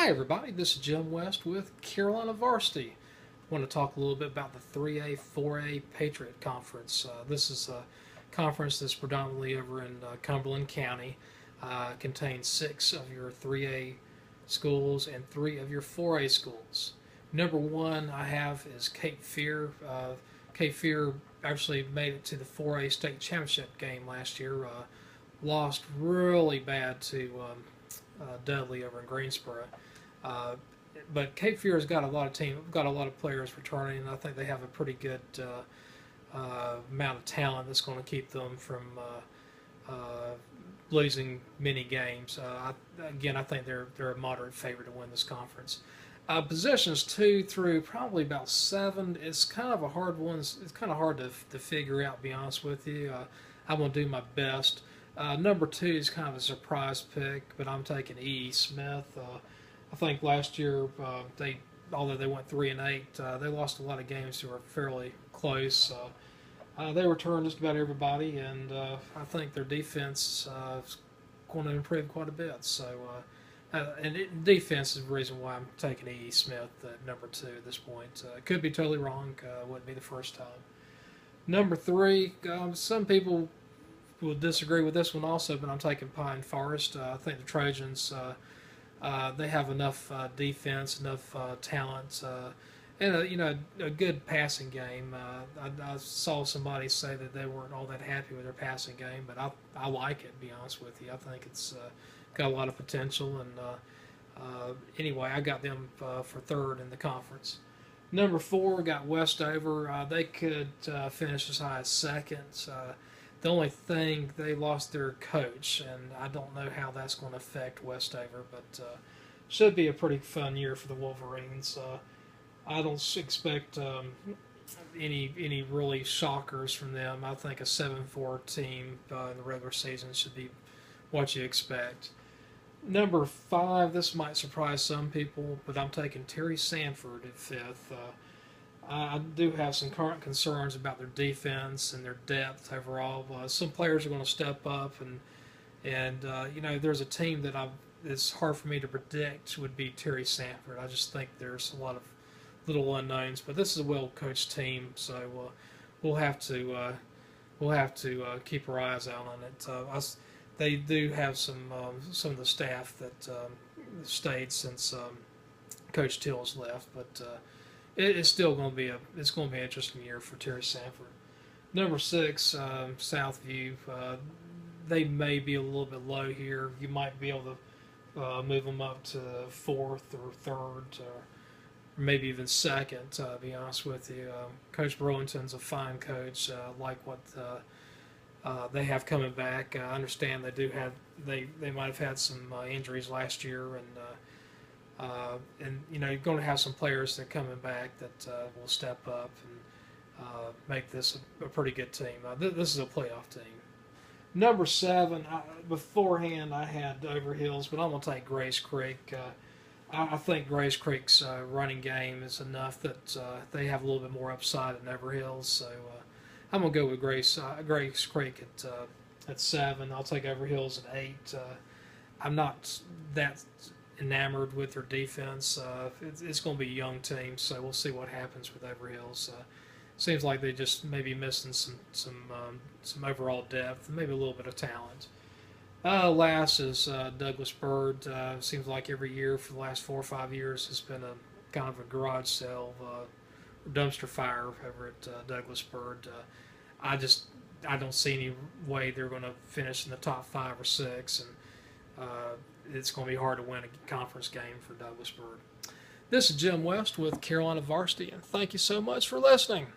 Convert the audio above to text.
Hi everybody, this is Jim West with Carolina Varsity. I want to talk a little bit about the 3A, 4A Patriot Conference. This is a conference that's predominantly over in Cumberland County. Contains 6 of your 3A schools and 3 of your 4A schools. Number 1 I have is Cape Fear. Cape Fear actually made it to the 4A state championship game last year. Lost really bad to Dudley over in Greensboro. Uh, but Cape Fear has got got a lot of players returning, and I think they have a pretty good amount of talent that's going to keep them from losing many games. I think they're a moderate favorite to win this conference. Positions 2 through probably about 7. It's kind of a hard one. It's kind of hard to figure out. To be honest with you, I'm gonna do my best. Number 2 is kind of a surprise pick, but I'm taking E. Smith. I think last year although they went 3-8, they lost a lot of games that were fairly close. They returned just about everybody, and I think their defense is going to improve quite a bit. Defense is the reason why I'm taking E. Smith at number 2 at this point. Could be totally wrong. Wouldn't be the first time. Number 3, some people will disagree with this one also, but I'm taking Pine Forest. I think the Trojans, they have enough defense, enough talent, and a good passing game. I saw somebody say that they weren't all that happy with their passing game, but I like it, to be honest with you. I think it's got a lot of potential, and anyway, I got them for 3rd in the conference. Number 4 got Westover. They could finish as high as 2nd. The only thing, they lost their coach, and I don't know how that's going to affect Westover, but should be a pretty fun year for the Wolverines. I don't expect any really shockers from them. I think a 7-4 team in the regular season should be what you expect. Number 5, this might surprise some people, but I'm taking Terry Sanford at 5th. I do have some current concerns about their defense and their depth overall. Some players are going to step up, and there's a team that it's hard for me to predict would be Terry Sanford. I just think there's a lot of little unknowns, but this is a well-coached team, so we'll have to keep our eyes out on it. They do have some of the staff that stayed since Coach Till's left, but it's still going to be an interesting year for Terry Sanford. Number 6, Southview. They may be a little bit low here. You might be able to move them up to 4th or 3rd, or maybe even 2nd. To be honest with you, Coach Burlington's a fine coach. Like what they have coming back. I understand they might have had some injuries last year, and you're going to have some players that are coming back that will step up and make this a pretty good team. This is a playoff team. Number 7, beforehand I had Overhills, but I'm going to take Grace Creek. I think Grace Creek's running game is enough that they have a little bit more upside than Overhills, so I'm going to go with Grace Creek at 7. I'll take Overhills at 8. I'm not that enamored with their defense. It's going to be a young team, so we'll see what happens with Overhills. Seems like they just maybe missing some overall depth, maybe a little bit of talent. Last is Douglas Byrd. Seems like every year for the last 4 or 5 years has been a kind of a garage sale, dumpster fire over at Douglas Byrd. I don't see any way they're going to finish in the top 5 or 6, and it's going to be hard to win a conference game for Douglas Byrd. This is Jim West with Carolina Varsity, and thank you so much for listening.